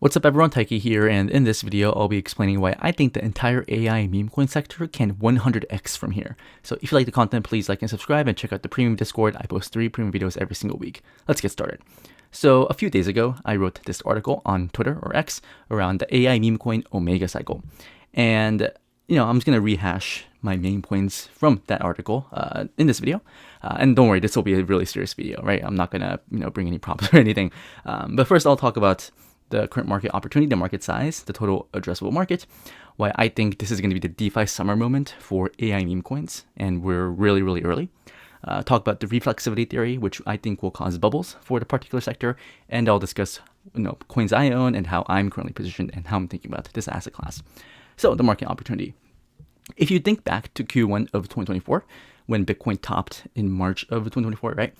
What's up everyone, Taiki here, and in this video I'll be explaining why I think the entire AI meme coin sector can 100x from here. So if you like the content, please like and subscribe and check out the premium Discord. I post 3 premium videos every single week. Let's get started. So a few days ago, I wrote this article on Twitter or X around the AI meme coin Omegacycle. And I'm just going to rehash my main points from that article in this video. And don't worry, this will be a really serious video, right? I'm not going to bring any props or anything. But first I'll talk about the current market opportunity, the market size, the total addressable market, why I think this is going to be the DeFi summer moment for AI meme coins, and we're really, really early. Talk about the reflexivity theory, which I think will cause bubbles for the particular sector, and I'll discuss coins I own and how I'm currently positioned and how I'm thinking about this asset class. So the market opportunity. If you think back to Q1 of 2024, when Bitcoin topped in March of 2024, right?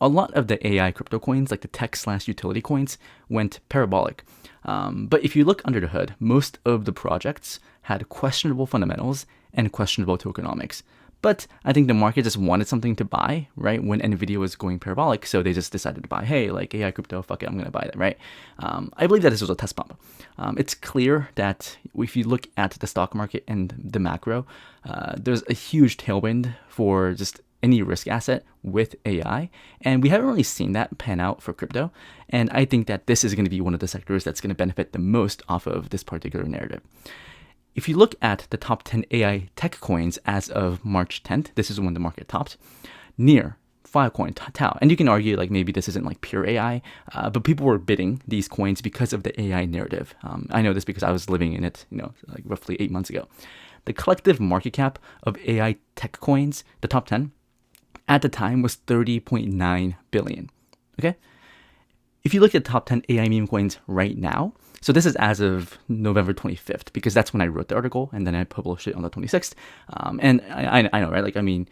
A lot of the AI crypto coins, like the tech/utility coins, went parabolic. But if you look under the hood, most of the projects had questionable fundamentals and questionable tokenomics. But I think the market just wanted something to buy, right? When Nvidia was going parabolic, so they just decided to buy, hey, like AI crypto, fuck it, I'm going to buy that, right? I believe that this was a test pump. It's clear that if you look at the stock market and the macro, there's a huge tailwind for just any risk asset with AI, and we haven't really seen that pan out for crypto. And I think that this is going to be one of the sectors that's going to benefit the most off of this particular narrative. If you look at the top 10 AI tech coins as of March 10th, this is when the market topped, near Filecoin, Tau. And you can argue like maybe this isn't like pure AI, but people were bidding these coins because of the AI narrative. I know this because I was living in it, like roughly 8 months ago. The collective market cap of AI tech coins, the top 10, at the time was 30.9 billion. Okay? If you look at the top 10 AI meme coins right now, so this is as of November 25th, because that's when I wrote the article, and then I published it on the 26th. And I know, right? Like, I mean,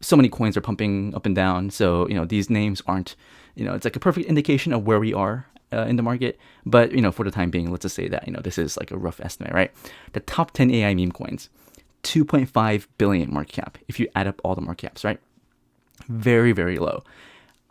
so many coins are pumping up and down. So, these names aren't, it's like a perfect indication of where we are in the market. But, for the time being, let's just say that, this is like a rough estimate, right? The top 10 AI meme coins, 2.5 billion market cap, if you add up all the market caps, right? Very, very low.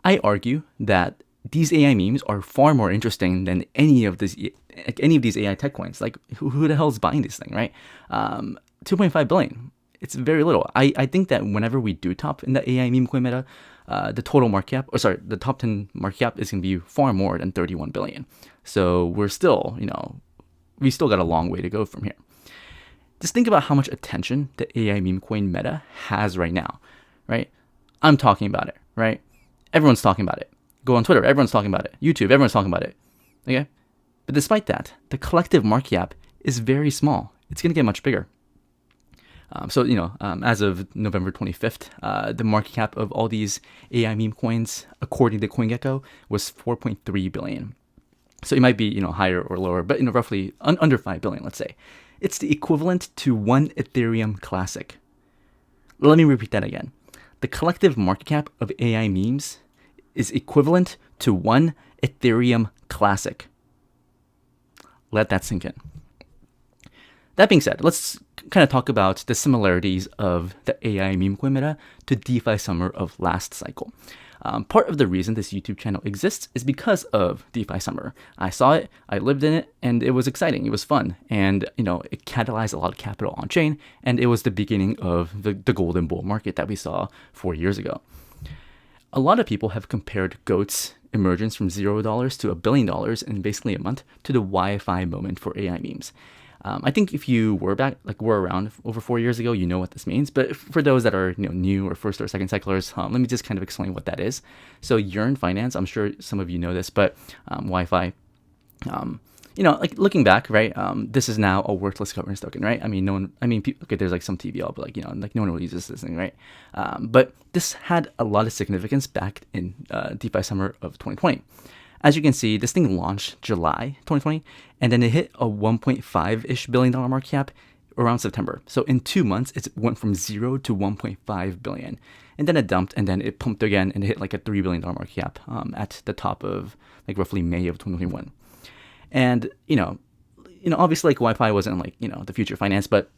I argue that these AI memes are far more interesting than any of these AI tech coins. Like, who the hell is buying this thing, right? 2.5 billion. It's very little. I think that whenever we do top in the AI meme coin meta, the total market cap, the top 10 market cap is going to be far more than 31 billion. So we're still, we still got a long way to go from here. Just think about how much attention the AI meme coin meta has right now, right? I'm talking about it, right? Everyone's talking about it. Go on Twitter, everyone's talking about it. YouTube, everyone's talking about it. Okay? But despite that, the collective market cap is very small. It's going to get much bigger. As of November 25th, the market cap of all these AI meme coins, according to CoinGecko, was 4.3 billion. So it might be, higher or lower, but roughly under 5 billion, let's say. It's the equivalent to one Ethereum Classic. Let me repeat that again. The collective market cap of AI memes is equivalent to one Ethereum Classic. Let that sink in. That being said, let's kind of talk about the similarities of the AI meme coin meta to DeFi summer of last cycle. Part of the reason this YouTube channel exists is because of DeFi summer. I saw it, I lived in it, and it was exciting. It was fun, and it catalyzed a lot of capital on chain, and it was the beginning of the golden bull market that we saw 4 years ago. A lot of people have compared GOAT's emergence from $0 to $1 billion in basically a month to the Wi-Fi moment for AI memes. I think if you were around over 4 years ago, you know what this means. But for those that are new or first or second cyclers, let me just kind of explain what that is. So Yearn Finance, I'm sure some of you know this, but Wi-Fi. Looking back, right? This is now a worthless governance token, right? I mean, there's like some TVL, but no one really uses this thing, right? But this had a lot of significance back in DeFi summer of 2020. As you can see, this thing launched July 2020, and then it hit a 1.5-ish billion dollar market cap around September. So in 2 months, it went from 0 to 1.5 billion, and then it dumped, and then it pumped again, and it hit like a $3 billion market cap at the top of like roughly May of 2021. And, obviously like Wi-Fi wasn't like, the future finance, but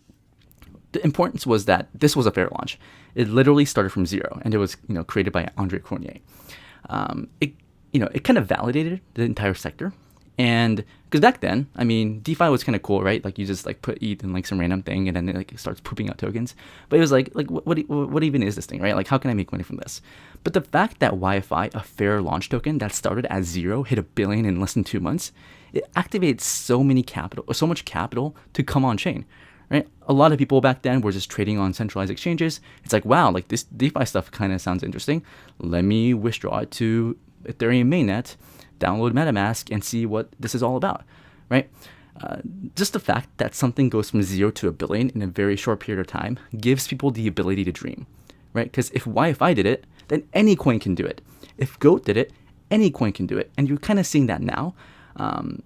the importance was that this was a fair launch. It literally started from zero, and it was, created by Andre Cornier. It kind of validated the entire sector. And because back then, I mean, DeFi was kind of cool, right? Like you just like put ETH in like some random thing, and then it starts pooping out tokens. But it was like what even is this thing, right? Like how can I make money from this? But the fact that YFI, a fair launch token that started at 0, hit $1 billion in less than 2 months, it activated so much capital to come on chain, right? A lot of people back then were just trading on centralized exchanges. It's like, wow, like this DeFi stuff kind of sounds interesting. Let me withdraw it to Ethereum mainnet, download MetaMask, and see what this is all about, right? Just the fact that something goes from 0 to $1 billion in a very short period of time gives people the ability to dream, right? Because if YFI did it, then any coin can do it. If GOAT did it, any coin can do it. And you're kind of seeing that now. And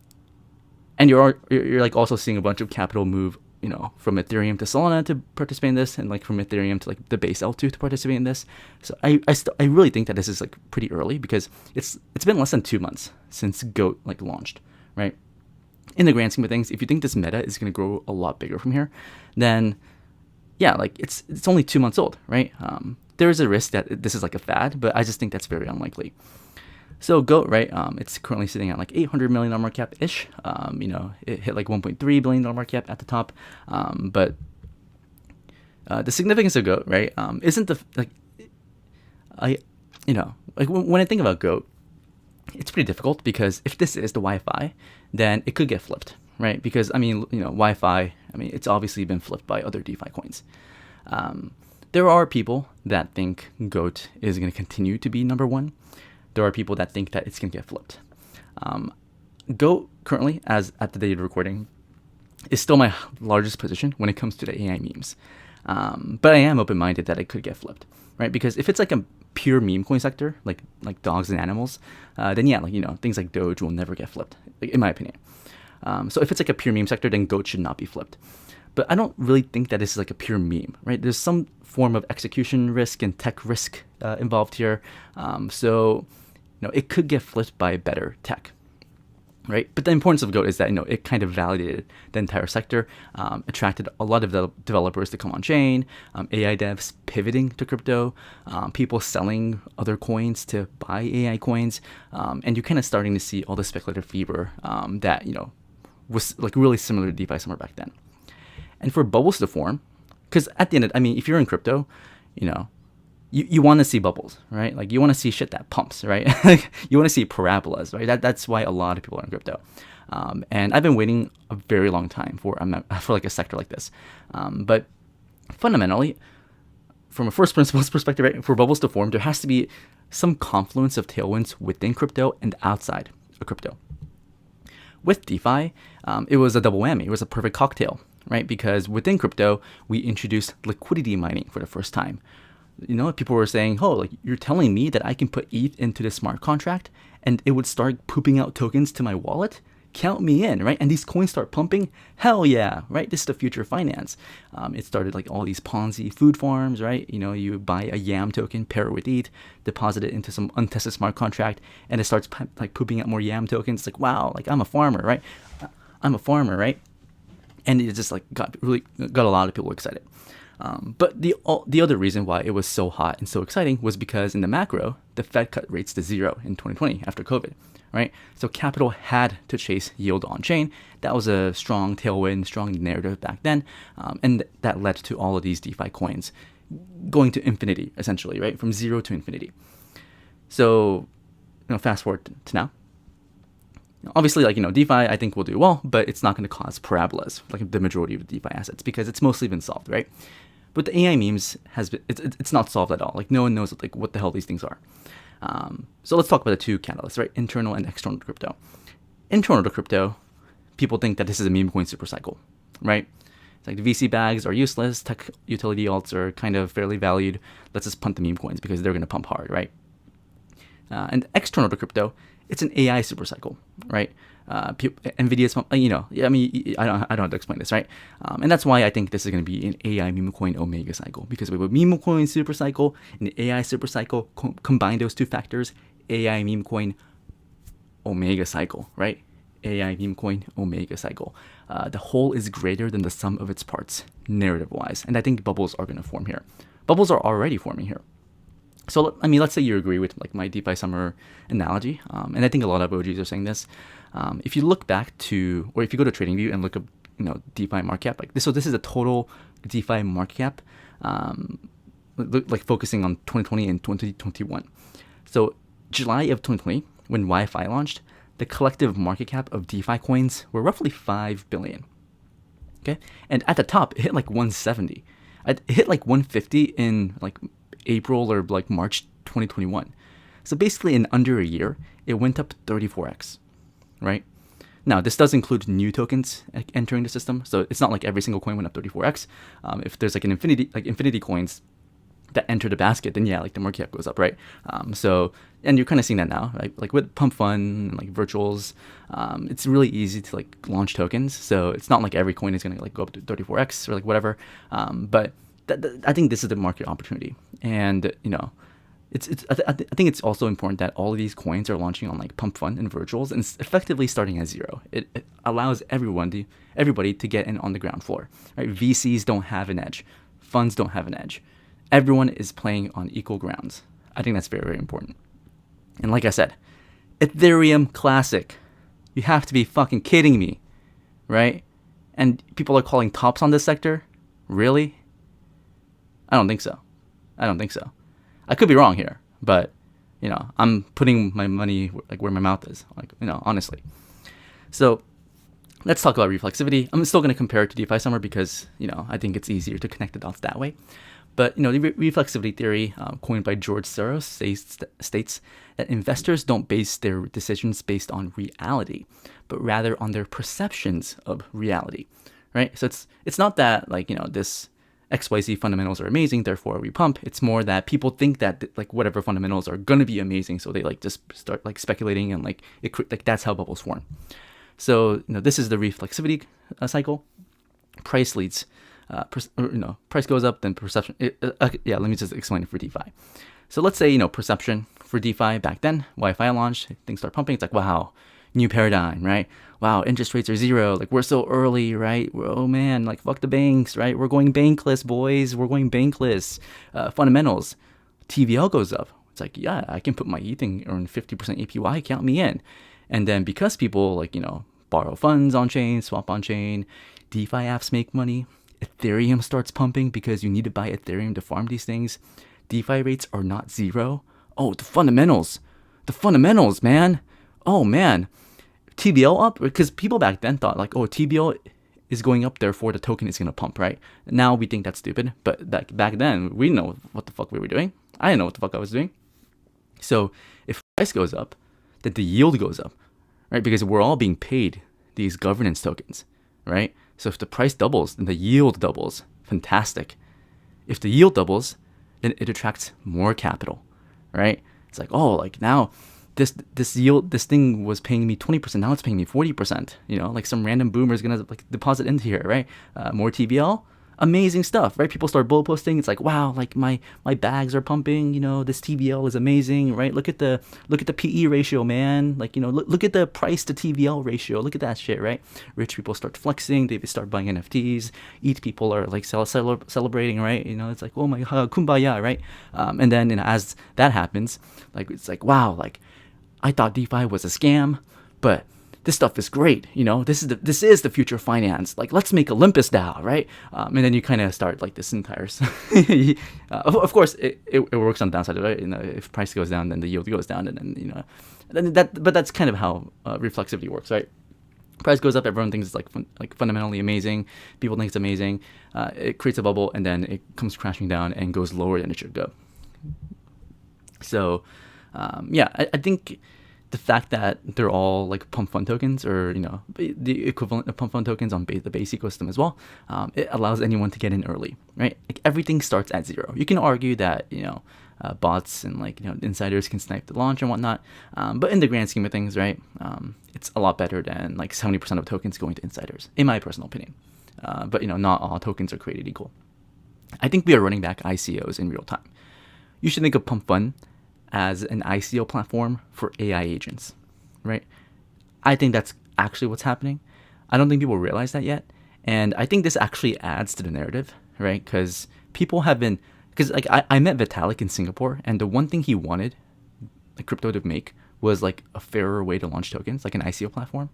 you're like also seeing a bunch of capital move, from Ethereum to Solana to participate in this, and like from Ethereum to like the base L2 to participate in this. So I really think that this is like pretty early, because it's been less than 2 months since GOAT like launched, right? In the grand scheme of things, if you think this meta is going to grow a lot bigger from here, then yeah, like it's only 2 months old, right? There is a risk that this is like a fad, but I just think that's very unlikely. So GOAT, right? It's currently sitting at like $800 million market cap ish. It hit like $1.3 billion market cap at the top. But the significance of GOAT, right? Isn't when I think about GOAT, it's pretty difficult, because if this is the Wi-Fi, then it could get flipped, right? Because Wi-Fi, it's obviously been flipped by other DeFi coins. There are people that think GOAT is going to continue to be number one. There are people that think that it's going to get flipped. GOAT currently, as at the date of recording, is still my largest position when it comes to the AI memes. But I am open-minded that it could get flipped, right? Because if it's like a pure meme coin sector, like dogs and animals, then yeah, things like Doge will never get flipped, in my opinion. So if it's like a pure meme sector, then GOAT should not be flipped. But I don't really think that this is like a pure meme, right? There's some form of execution risk and tech risk involved here. So it could get flipped by better tech, right? But the importance of GOAT is that it kind of validated the entire sector, attracted a lot of developers to come on chain, AI devs pivoting to crypto, people selling other coins to buy AI coins, and you're kind of starting to see all the speculative fever that was like really similar to DeFi summer back then. And for bubbles to form, because at the end of, if you're in crypto, you want to see bubbles, right? Like you want to see shit that pumps, right? You want to see parabolas, right? That's why a lot of people are in crypto. And I've been waiting a very long time for like a sector like this. But fundamentally, from a first principles perspective, right, for bubbles to form, there has to be some confluence of tailwinds within crypto and outside of crypto. With DeFi, it was a double whammy. It was a perfect cocktail, right? Because within crypto, we introduced liquidity mining for the first time. People were saying, oh, like you're telling me that I can put ETH into this smart contract and it would start pooping out tokens to my wallet? Count me in, right? And these coins start pumping? Hell yeah, right? This is the future of finance. It started like all these Ponzi food farms, right? You buy a YAM token, pair it with ETH, deposit it into some untested smart contract, and it starts like pooping out more YAM tokens. It's like, wow, like I'm a farmer, right? And it just like got a lot of people excited. But the other reason why it was so hot and so exciting was because in the macro, the Fed cut rates to 0 in 2020 after COVID, right? So capital had to chase yield on chain. That was a strong tailwind, strong narrative back then, and that led to all of these DeFi coins going to infinity, essentially, right? From 0 to infinity. So, fast forward to now. Obviously, DeFi, I think will do well, but it's not going to cause parabolas like the majority of DeFi assets, because it's mostly been solved, right? But the AI memes it's not solved at all. Like no one knows what the hell these things are. So let's talk about the two catalysts, right? Internal and external to crypto. Internal to crypto, people think that this is a Memecoin super cycle, right? It's like the VC bags are useless, tech utility alts are kind of fairly valued. Let's just punt the meme coins because they're going to pump hard, right? And external to crypto, it's an AI super cycle, right? Nvidia's, I don't have to explain this, right? And that's why I think this is going to be an AI Memecoin Omegacycle, because we have a Memecoin super cycle and the AI super cycle, combine those two factors, AI Memecoin Omegacycle, right? AI Memecoin Omegacycle. The whole is greater than the sum of its parts, narrative-wise, and I think bubbles are going to form here. Bubbles are already forming here. So I mean, let's say you agree with like my DeFi summer analogy, and I think a lot of OGs are saying this. If you look back to, or if you go to TradingView and look up, DeFi market cap, like this. So this is a total DeFi market cap, like focusing on 2020 and 2021. So July of 2020, when Wi-Fi launched, the collective market cap of DeFi coins were roughly 5 billion. Okay, and at the top, it hit like 170. It hit like 150 in like April or like March 2021. So basically, in under a year, it went up 34x, right? Now, this does include new tokens entering the system, so it's not like every single coin went up 34x. If there's like an infinity coins that enter the basket, then yeah, like the market cap goes up, right? And you're kind of seeing that now, right? Like with Pump Fund and like virtuals, it's really easy to like launch tokens. So it's not like every coin is gonna like go up to 34x or like whatever. But I think this is the market opportunity, and I think it's also important that all of these coins are launching on like Pump Fund and virtuals, and it's effectively starting at zero. It allows everybody to get in on the ground floor, right? VCs don't have an edge, funds don't have an edge. Everyone is playing on equal grounds. I think that's very, very important. And like I said, Ethereum Classic. You have to be fucking kidding me, right? And people are calling tops on this sector? Really? I don't think so. I could be wrong here, but I'm putting my money like where my mouth is, like honestly. So let's talk about Reflexivity. I'm still going to compare it to DeFi Summer because I think it's easier to connect the dots that way. But the reflexivity theory, coined by George Soros, states that investors don't base their decisions based on reality, but rather on their perceptions of reality, right? So it's not that like this XYZ fundamentals are amazing, therefore we pump. It's more that people think that like whatever fundamentals are gonna be amazing, so they like just start like speculating and like that's how bubbles form. So this is the reflexivity cycle. Price leads. Price goes up, then perception. Let me just explain it for DeFi. So let's say, perception for DeFi back then, Wi-Fi launched, things start pumping. It's like, wow, new paradigm, right? Wow, interest rates are zero. Like, we're so early, right? Oh man, like, fuck the banks, right? We're going bankless, boys. We're going bankless. Fundamentals. TVL goes up. It's like, yeah, I can put my ETH and earn 50% APY, count me in. And then because people borrow funds on chain, swap on chain, DeFi apps make money. Ethereum starts pumping because you need to buy Ethereum to farm these things. DeFi rates are not zero. Oh, the fundamentals, man. Oh man, TBL up because people back then thought like, oh, TBL is going up, therefore the token is gonna pump, right? Now we think that's stupid, but back then we know what the fuck we were doing. I didn't know what the fuck I was doing. So if price goes up, then the yield goes up, right? Because we're all being paid these governance tokens, right? So if the price doubles, then the yield doubles. Fantastic. If the yield doubles, then it attracts more capital, right? It's like, oh, like now this yield, this thing was paying me 20%, now it's paying me 40%. Like some random boomer is gonna like deposit into here, right? More TVL, amazing stuff, right? People start bull posting. It's like, wow, like my bags are pumping. This TVL is amazing, right? Look at the PE ratio, man. Like look at the price to TVL ratio. Look at that shit, right? Rich people start flexing. They start buying NFTs. ETH people are like celebrating, right? It's like, oh my god, kumbaya, right? And then as that happens, like it's like, wow, like I thought DeFi was a scam, but this stuff is great, this is the future of finance. Like, let's make Olympus DAO, right? And then you kind of start like this entire. Of course, it works on the downside, right? If price goes down, then the yield goes down, and then But that's kind of how reflexivity works, right? Price goes up, everyone thinks it's like fundamentally amazing. People think it's amazing. It creates a bubble, and then it comes crashing down and goes lower than it should go. So, I think the fact that they're all like pump fund tokens, or the equivalent of pump fund tokens on the base ecosystem as well, it allows anyone to get in early, right? Like everything starts at zero. You can argue that bots and insiders can snipe the launch and whatnot, but in the grand scheme of things, right, it's a lot better than like 70% of tokens going to insiders, in my personal opinion. But not all tokens are created equal. I think we are running back ICOs in real time. You should think of Pump Fund as an ICO platform for AI agents, right? I think that's actually what's happening. I don't think people realize that yet. And I think this actually adds to the narrative, right? Because people have been because like I met Vitalik in Singapore, and the one thing he wanted the crypto to make was like a fairer way to launch tokens, like an ICO platform.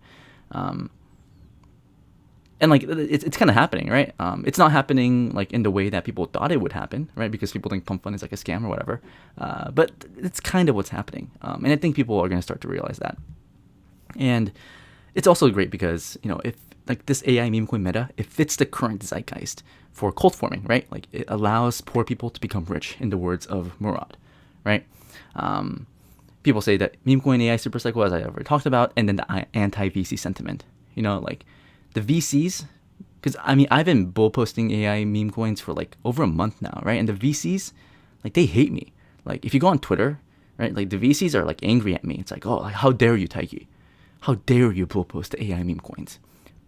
And like it's kind of happening, right? It's not happening like in the way that people thought it would happen, right? Because people think pump fund is like a scam or whatever. But it's kind of what's happening, and I think people are going to start to realize that. And it's also great because if like this AI meme coin meta, it fits the current zeitgeist for cult forming, right? Like it allows poor people to become rich, in the words of Murad, right? People say that meme coin AI super cycle, as I already talked about, and then the anti VC sentiment. Like the VCs, because I mean I've been bull posting AI meme coins for like over a month now, right? And the VCs, like they hate me. Like if you go on Twitter, right, like the VCs are like angry at me. It's like, oh, like how dare you, Taiki? How dare you bull post the AI meme coins?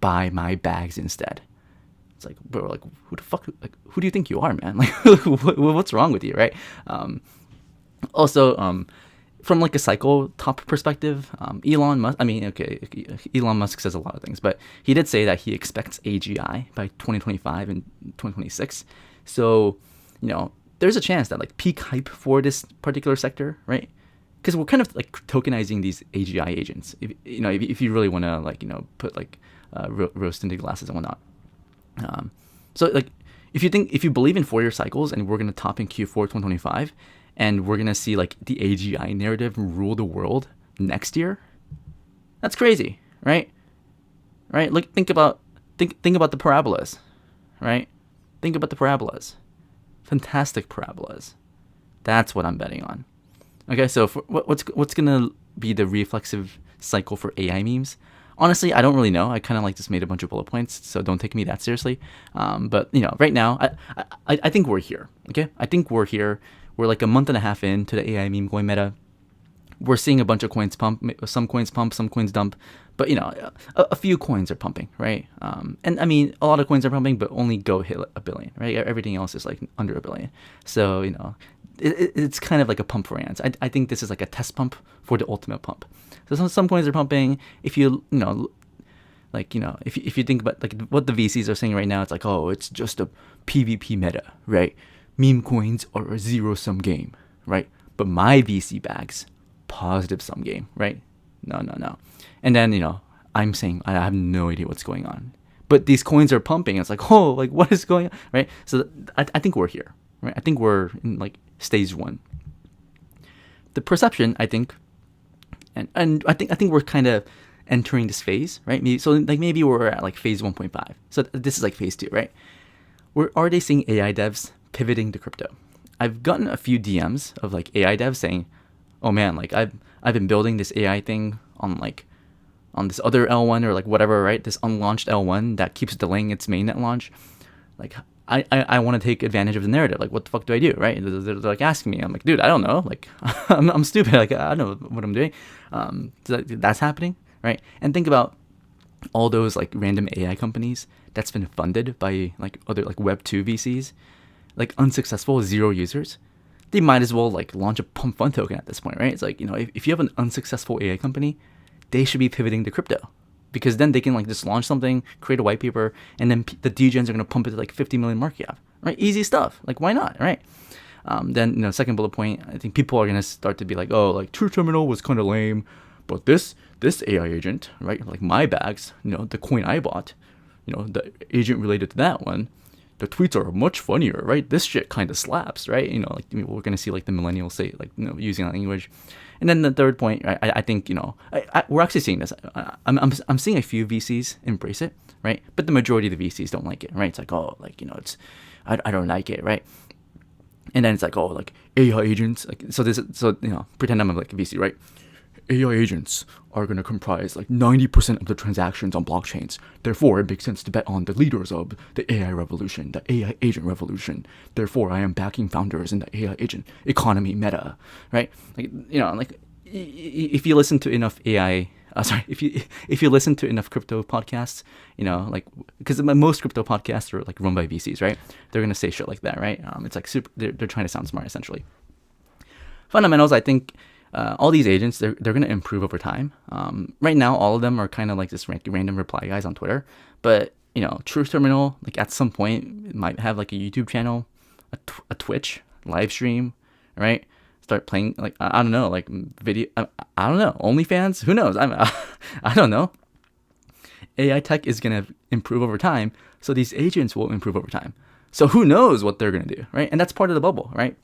Buy my bags instead. It's like, bro, like who the fuck, like who do you think you are, man? Like what's wrong with you, right? Also, from like a cycle top perspective, Elon Musk, I mean, okay, Elon Musk says a lot of things, but he did say that he expects AGI by 2025 and 2026. So, there's a chance that like peak hype for this particular sector, right? Because we're kind of like tokenizing these AGI agents. If you really want to like, put like roast into glasses and whatnot. So like, if you believe in 4-year cycles and we're going to top in Q4 2025, and we're going to see like the AGI narrative rule the world next year, that's crazy, right? Right? Like think about the parabolas, right? Think about the parabolas. Fantastic parabolas. That's what I'm betting on. Okay, so what's going to be the reflexive cycle for AI memes? Honestly, I don't really know. I kind of like just made a bunch of bullet points, so don't take me that seriously. But right now, I think we're here. Okay, I think we're here. We're like a month and a half into the AI meme coin meta. We're seeing a bunch of coins pump. Some coins pump, some coins dump. But a few coins are pumping, right? And I mean, a lot of coins are pumping, but only Go hit a billion, right? Everything else is like under a billion. So it's kind of like a pump for ants. I think this is like a test pump for the ultimate pump. So some coins are pumping. If you if you think about like what the VCs are saying right now, it's like, oh, it's just a PvP meta, right? Meme coins are a zero-sum game, right? But my VC bags, positive sum game, right? No. And then I'm saying I have no idea what's going on, but these coins are pumping. It's like, oh, like what is going on, right? So I think we're here, right? I think we're in like stage 1. The perception, I think, and I think we're kind of entering this phase, right? Maybe we're at like phase 1.5. So this is like phase 2, right? We're already seeing AI devs pivoting to crypto. I've gotten a few DMs of like AI devs saying, "Oh man, like I've been building this AI thing on this other L1 or like whatever, right? This unlaunched L1 that keeps delaying its mainnet launch. Like I want to take advantage of the narrative. Like what the fuck do I do, right?" They're like asking me. I'm like, dude, I don't know. Like I'm stupid. Like I don't know what I'm doing. So that's happening, right? And think about all those like random AI companies that's been funded by like other like Web 2 VCs, like unsuccessful, 0 users. They might as well like launch a pump fund token at this point, right? It's like, if you have an unsuccessful AI company, they should be pivoting to crypto, because then they can like just launch something, create a white paper, and then the degens are going to pump it to like 50 million market cap, right? Easy stuff. Like why not, right? Then second bullet point, I think people are going to start to be like, oh, like True Terminal was kind of lame, but this AI agent, right? Like my bags, the coin I bought, the agent related to that one, the tweets are much funnier, right? This shit kind of slaps, right? We're gonna see like the millennials say like using that language. And then the third point, right? I think we're actually seeing this. I'm seeing a few VCs embrace it, right? But the majority of the VCs don't like it, right? It's like, oh, like it's I don't like it, right? And then it's like, oh, like AI agents, like pretend I'm like a VC, right? AI agents are going to comprise like 90% of the transactions on blockchains. Therefore, it makes sense to bet on the leaders of the AI revolution, the AI agent revolution. Therefore, I am backing founders in the AI agent economy meta, right? If you listen to enough if you listen to enough crypto podcasts, because most crypto podcasts are like run by VCs, right? They're going to say shit like that, right? It's like they're trying to sound smart, essentially. Fundamentals, I think, all these agents, they're going to improve over time. Right now, all of them are kind of like this random reply guys on Twitter. But, Truth Terminal, like at some point, it might have like a YouTube channel, a Twitch live stream, right? Start playing, like, I don't know, like video, I don't know, OnlyFans, who knows? I don't know. AI tech is going to improve over time, so these agents will improve over time. So who knows what they're going to do, right? And that's part of the bubble, right?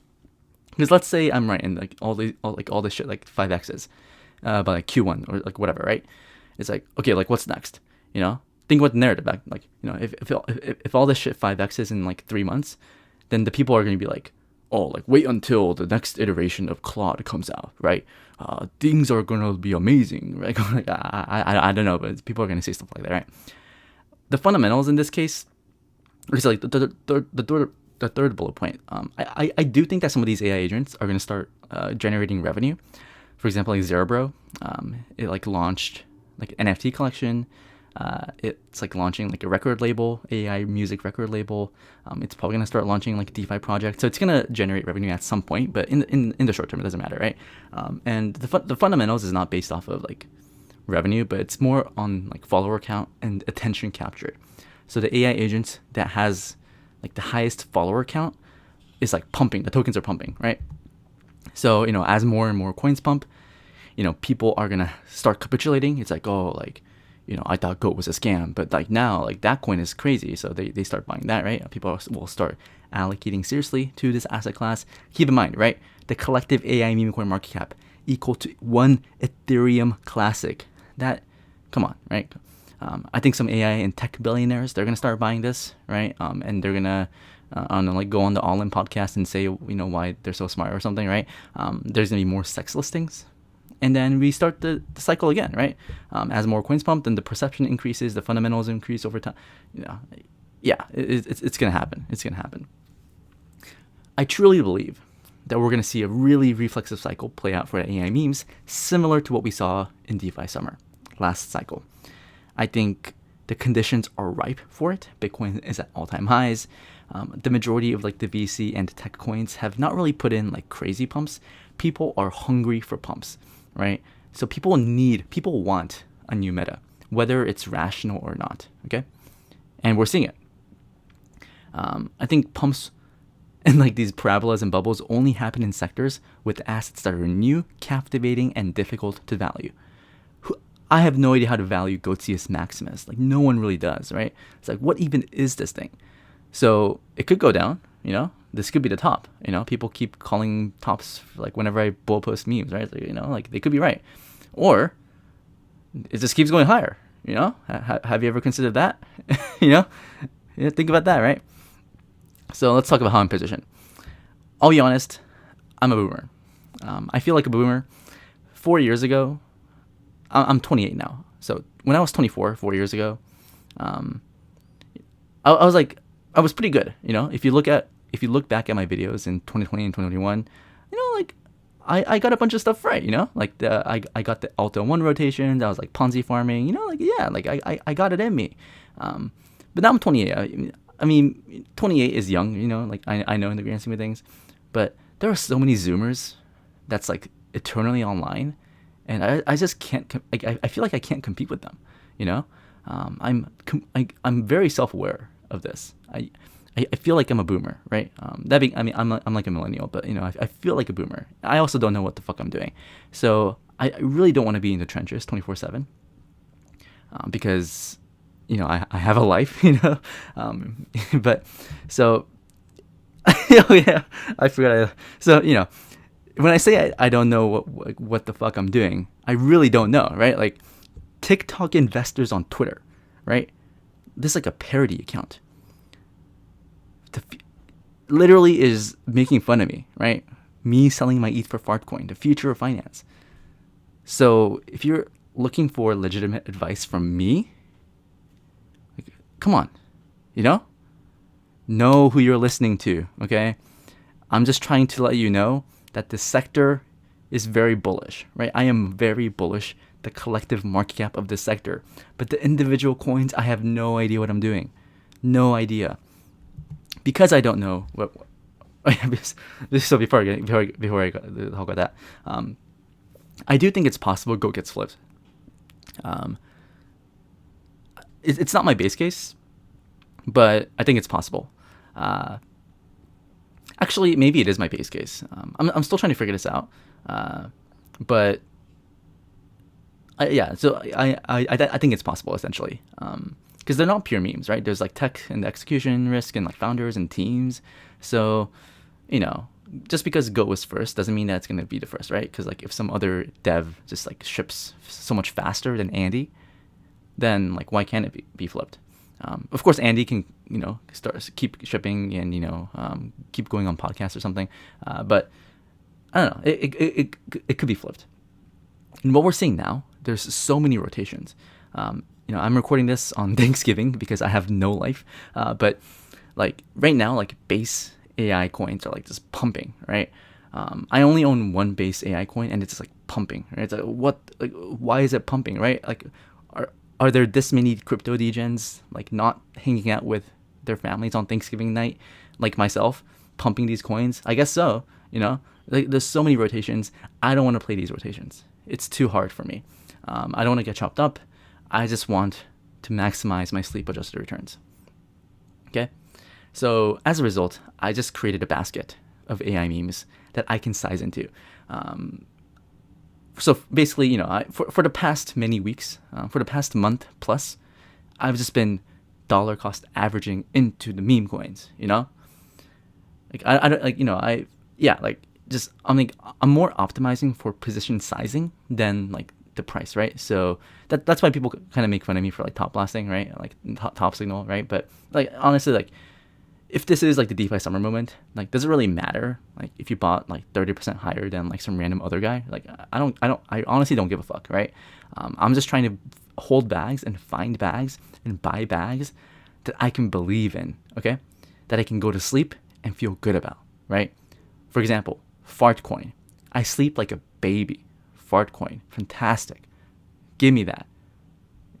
Because let's say I'm right, and like all this shit like 5x's by like Q1 or like whatever, right? It's like, okay, like what's next? You know, think about the narrative back. Like, you know, if all this shit 5x's in like 3 months, then the people are going to be like, oh, like wait until the next iteration of Claude comes out, right? Things are going to be amazing, right? Like, I don't know, but people are going to say stuff like that, right? The fundamentals in this case, it's like the third bullet point. I do think that some of these AI agents are going to start generating revenue. For example, like Zerebro, it like launched like an NFT collection. It's like launching like a record label, AI music record label. It's probably going to start launching like a DeFi project. So it's going to generate revenue at some point, but in the short term, it doesn't matter, right? And the fundamentals is not based off of like revenue, but it's more on like follower count and attention capture. So the AI agent that has like the highest follower count is like pumping. The tokens are pumping, right? So, you know, as more and more coins pump, you know, people are going to start capitulating. It's like, oh, like, you know, I thought GOAT was a scam, but like now, like that coin is crazy. So they start buying that, right? People will start allocating seriously to this asset class. Keep in mind, right? The collective AI Memecoin market cap equal to 1 Ethereum Classic. That, come on, right? I think some AI and tech billionaires, they're going to start buying this, right? And they're going to, I don't know, like go on the All In podcast and say, you know, why they're so smart or something, right? There's going to be more sex listings. And then we start the cycle again, right? As more coins pump, then the perception increases, the fundamentals increase over time. You know, yeah, it's going to happen. It's going to happen. I truly believe that we're going to see a really reflexive cycle play out for AI memes, similar to what we saw in DeFi summer, last cycle. I think the conditions are ripe for it. Bitcoin is at all-time highs. The majority of like the VC and tech coins have not really put in like crazy pumps. People are hungry for pumps, right? So people want a new meta, whether it's rational or not, okay? And we're seeing it. I think pumps and like these parabolas and bubbles only happen in sectors with assets that are new, captivating, and difficult to value. I have no idea how to value Goatius Maximus. Like no one really does, right? It's like, what even is this thing? So it could go down, you know, this could be the top, you know, people keep calling tops like whenever I bull post memes, right? So, you know, like they could be right. Or it just keeps going higher, you know, have you ever considered that? you know, think about that, right? So let's talk about how I'm positioned. I'll be honest, I'm a boomer. I feel like a boomer. 4 years ago, I'm 28 now. So when I was 24, 4 years ago, I was pretty good. You know, if you look back at my videos in 2020 and 2021, you know, like I got a bunch of stuff right. You know, like I got the Alto 1 rotations. I was like Ponzi farming. You know, like yeah, like I got it in me. But now I'm 28. I mean, 28 is young. You know, like I know in the grand scheme of things, but there are so many Zoomers that's like eternally online. And I just can't. I feel like I can't compete with them. You know, I'm very self-aware of this. I feel like I'm a boomer, right? That being, I mean, I'm like a millennial, but you know, I feel like a boomer. I also don't know what the fuck I'm doing, so I really don't want to be in the trenches 24/7, because you know I have a life, you know. But so oh yeah, I forgot. So you know. When I say I don't know what the fuck I'm doing, I really don't know, right? Like TikTok investors on Twitter, right? This is like a parody account. Literally is making fun of me, right? Me selling my ETH for Fartcoin, the future of finance. So if you're looking for legitimate advice from me, like, come on, you know who you're listening to, okay? I'm just trying to let you know that the sector is very bullish, right? I am very bullish, the collective market cap of this sector. But the individual coins, I have no idea what I'm doing. No idea. Because I don't know what so before I talk about that, I do think it's possible GOAT gets flipped. It's not my base case, but I think it's possible. Actually, maybe it is my base case. I'm still trying to figure this out. But yeah, so I think it's possible essentially. Because they're not pure memes, right? There's like tech and execution risk and like founders and teams. So, you know, just because Go was first doesn't mean that it's going to be the first, right? Because like if some other dev just like ships so much faster than Andy, then like why can't it be flipped? Of course, Andy can, you know, keep shipping and, you know, keep going on podcasts or something. But I don't know, it could be flipped. And what we're seeing now, there's so many rotations. You know, I'm recording this on Thanksgiving because I have no life. But like right now, like base AI coins are like just pumping, right? I only own one base AI coin and it's just like pumping, right? It's like, what, like, why is it pumping, right? Like, are there this many crypto degens like not hanging out with their families on Thanksgiving night, like myself, pumping these coins? I guess so, you know? Like, there's so many rotations. I don't want to play these rotations. It's too hard for me. I don't want to get chopped up. I just want to maximize my sleep adjusted returns. Okay? So as a result, I just created a basket of AI memes that I can size into. So basically, you know, for the past many weeks, for the past month plus, I've just been dollar cost averaging into the meme coins, you know? Like, I don't, like, you know, I'm more optimizing for position sizing than like the price, right? So that's why people kind of make fun of me for like top blasting, right? Like top signal, right? But like, honestly, like, if this is like the DeFi summer moment, like, does it really matter? Like, if you bought like 30% higher than like some random other guy, like, I honestly don't give a fuck, right? I'm just trying to hold bags and find bags and buy bags that I can believe in, okay? That I can go to sleep and feel good about, right? For example, fart coin. I sleep like a baby. Fart coin, fantastic. Give me that.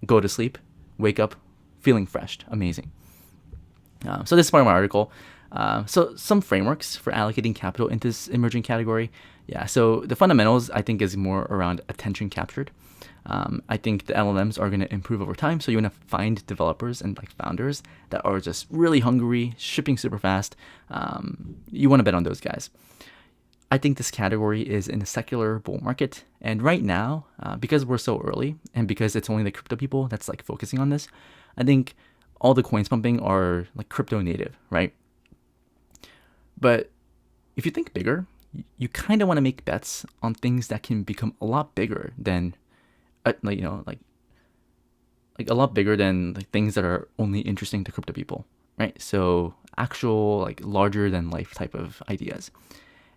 Go to sleep, wake up, feeling fresh, amazing. So this is part of my article. So some frameworks for allocating capital into this emerging category. Yeah, so the fundamentals I think is more around attention captured. I think the LLMs are going to improve over time. So you want to find developers and like founders that are just really hungry, shipping super fast. You want to bet on those guys. I think this category is in a secular bull market. And right now, because we're so early and because it's only the crypto people that's like focusing on this, I think all the coins pumping are like crypto native, right? But if you think bigger, you kind of want to make bets on things that can become a lot bigger than, like, you know, like a lot bigger than like things that are only interesting to crypto people, right? So actual like larger than life type of ideas.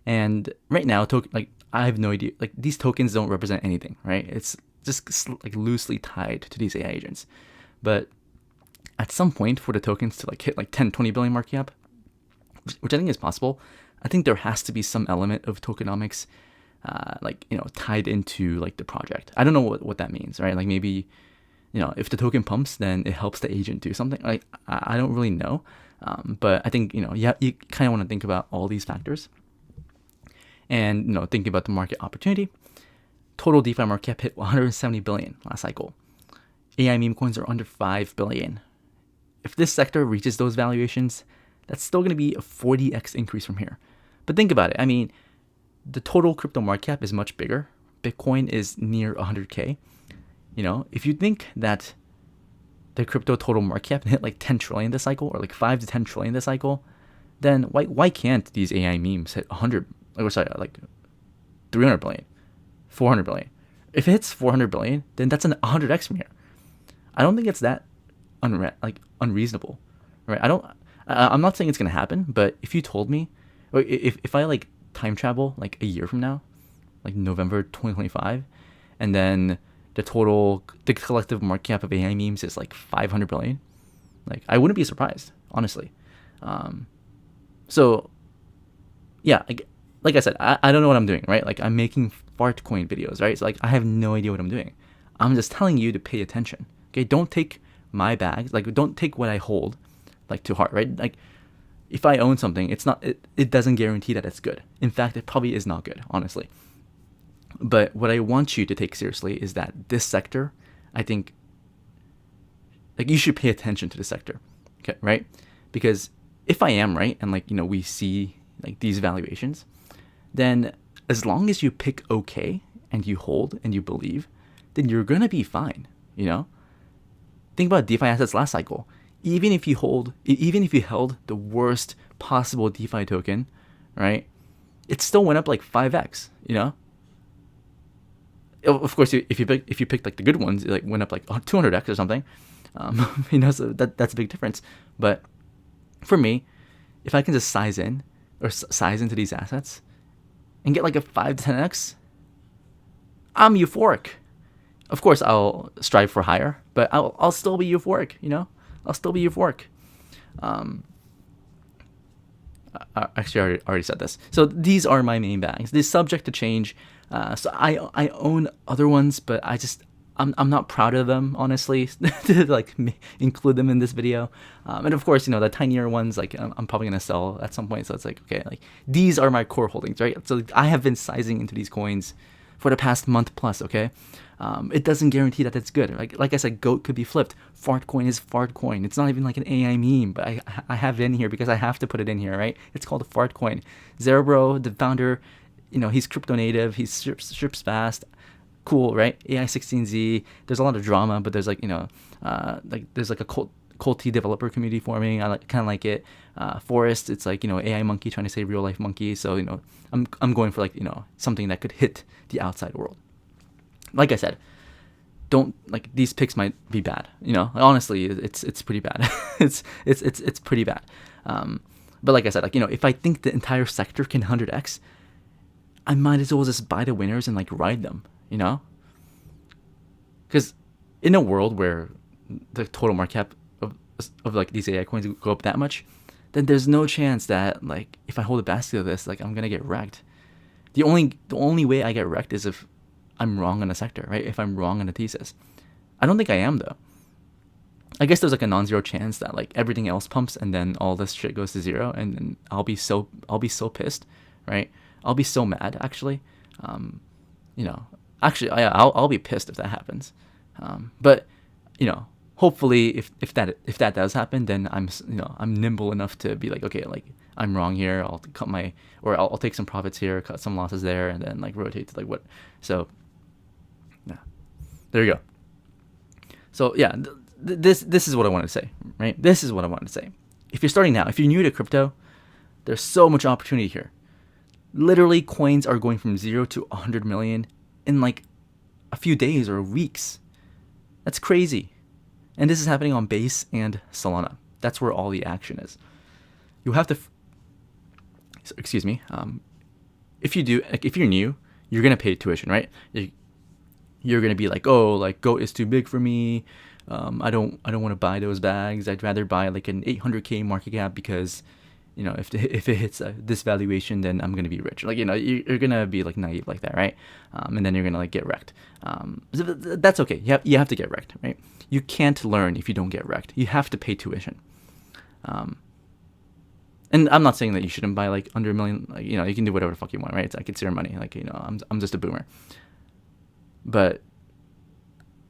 And right now, like, I have no idea. Like, these tokens don't represent anything, right? It's just like loosely tied to these AI agents. But at some point, for the tokens to like hit like 10, 20 billion market cap, which I think is possible, I think there has to be some element of tokenomics, like, you know, tied into like the project. I don't know what that means, right? Like, maybe, you know, if the token pumps, then it helps the agent do something. Like, I don't really know. But I think, you know, you kind of want to think about all these factors. And, you know, thinking about the market opportunity, total DeFi market cap hit 170 billion last cycle. AI meme coins are under 5 billion. If this sector reaches those valuations, that's still going to be a 40x increase from here. But think about it. I mean, the total crypto market cap is much bigger. Bitcoin is near 100K. You know, if you think that the crypto total market cap hit like 10 trillion this cycle, or like 5 to 10 trillion this cycle, then why can't these AI memes hit 100? Like 300 billion, 400 billion. If it hits 400 billion, then that's an 100x from here. I don't think it's that unreasonable, right? I'm not saying it's gonna happen, but if you told me, or if I like time travel like a year from now, like November 2025, and then the collective market cap of AI memes is like 500 billion, like, I wouldn't be surprised, honestly. So yeah, like I said, I don't know what I'm doing, right? Like, I'm making fart coin videos, right? So like, I have no idea what I'm doing. I'm just telling you to pay attention. Okay, don't take my bags, like, don't take what I hold like to heart, right? Like, if I own something, it doesn't guarantee that it's good. In fact, it probably is not good, honestly. But what I want you to take seriously is that this sector, I think, like, you should pay attention to the sector, okay, right? Because if I am right, and like, you know, we see like these valuations, then as long as you pick okay and you hold and you believe, then you're gonna be fine. You know, think about DeFi assets last cycle. Even if you held the worst possible DeFi token, right? It still went up like 5x. You know, of course, if you picked like the good ones, it like went up like 200x or something. You know, so that's a big difference. But for me, if I can just size into these assets and get like a 5 to 10x, I'm euphoric. Of course, I'll strive for higher, but I'll still be euphoric. You know, I'll still be euphoric. Actually, I already said this. So these are my main bags. They're subject to change. So I own other ones, but I'm not proud of them, honestly, to like include them in this video. And of course, you know, the tinier ones, like I'm probably gonna sell at some point. So it's like, okay, like these are my core holdings, right? So I have been sizing into these coins for the past month plus. Okay, it doesn't guarantee that it's good. Like I said, GOAT could be flipped. Fart coin is fart coin. It's not even like an AI meme, but I have it in here because I have to put it in here, right? It's called a fart coin. Zerbro, the founder, you know, he's crypto native. He strips fast. Cool, right? AI16Z. There's a lot of drama, but there's like, you know, like there's like a culty developer community forming. I kind of like it. Forest, it's like, you know, AI monkey trying to say real life monkey. So, you know, I'm going for like, you know, something that could hit the outside world. Like I said, don't like these picks might be bad. You know, honestly, it's pretty bad. it's pretty bad. But like I said, like, you know, if I think the entire sector can 100x, I might as well just buy the winners and like ride them. You know, because in a world where the total market cap of like these AI coins go up that much, then there's no chance that like if I hold a basket of this, like I'm gonna get wrecked. The only way I get wrecked is if I'm wrong on a sector, right? If I'm wrong on a thesis. I don't think I am though. I guess there's like a non-zero chance that like everything else pumps and then all this shit goes to zero, and then I'll be so pissed, right? I'll be so mad actually. You know. Actually, I'll be pissed if that happens, but you know, hopefully, if that does happen, then I'm nimble enough to be like, okay, like I'm wrong here. I'll cut I'll take some profits here, cut some losses there, and then like rotate to like what. So, yeah, there you go. So yeah, this is what I wanted to say, right? This is what I wanted to say. If you're starting now, if you're new to crypto, there's so much opportunity here. Literally, coins are going from 0 to 100 million in like a few days or weeks. That's crazy. And this is happening on Base and Solana. That's where all the action is. You have to excuse me, if you're new, you're gonna pay tuition, right? You're gonna be like, oh, like GOAT is too big for me. I don't want to buy those bags. I'd rather buy like an 800K market cap because, you know, if it hits this valuation, then I'm gonna be rich. Like, you know, you're gonna be like naive like that, right? And then you're gonna like get wrecked. That's okay. You have to get wrecked, right? You can't learn if you don't get wrecked. You have to pay tuition. And I'm not saying that you shouldn't buy like under $1 million. Like, you know, you can do whatever the fuck you want, right? It's like it's your money. Like, you know, I'm just a boomer. But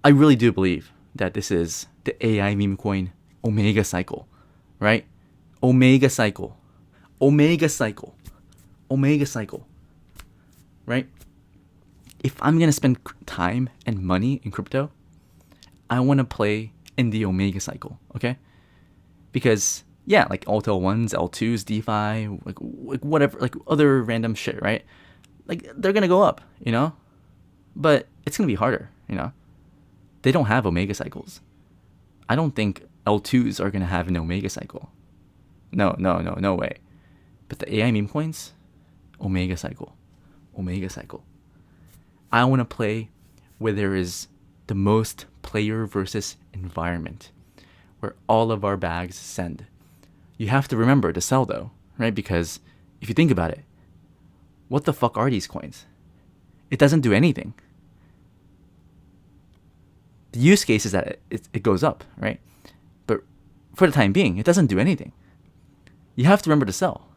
I really do believe that this is the AI Memecoin Omegacycle, right? Omegacycle, right? If I'm gonna spend time and money in crypto, I want to play in the Omegacycle, okay? Because yeah, like alt L1s, L2s, DeFi, like whatever, like other random shit, right? Like they're gonna go up, you know, but it's gonna be harder, you know. They don't have Omegacycles. I don't think L2s are gonna have an Omegacycle. No way. But the AI meme coins, Omegacycle. I want to play where there is the most player versus environment, where all of our bags send. You have to remember to sell though, right? Because if you think about it, what the fuck are these coins? It doesn't do anything. The use case is that it goes up, right? But for the time being, it doesn't do anything. You have to remember to sell.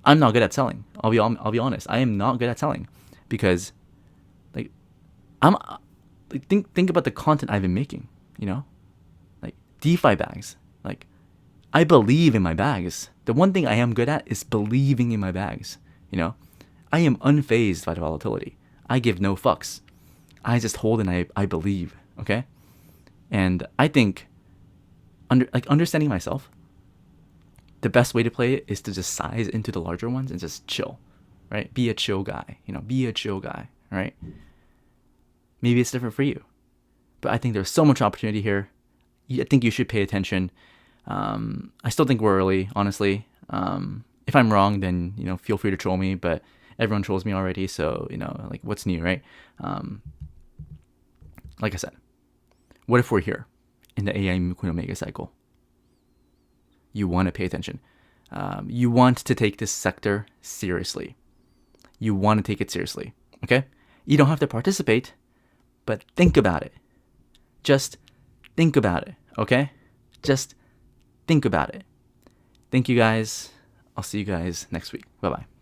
I'm not good at selling. I'll be honest. I am not good at selling because, like, think about the content I've been making. You know, like DeFi bags. Like, I believe in my bags. The one thing I am good at is believing in my bags. You know, I am unfazed by the volatility. I give no fucks. I just hold and I believe. Okay, and I think understanding myself, the best way to play it is to just size into the larger ones and just chill, right? Be a chill guy. You know, be a chill guy, right? Maybe it's different for you, but I think there's so much opportunity here. I think you should pay attention. I still think we're early, honestly. If I'm wrong, then, you know, feel free to troll me, but everyone trolls me already. So, you know, like, what's new, right? Like I said, what if we're here in the AI Memecoin Omegacycle? You want to pay attention. You want to take this sector seriously. You want to take it seriously, okay? You don't have to participate, but think about it. Just think about it, okay? Just think about it. Thank you guys. I'll see you guys next week. Bye-bye.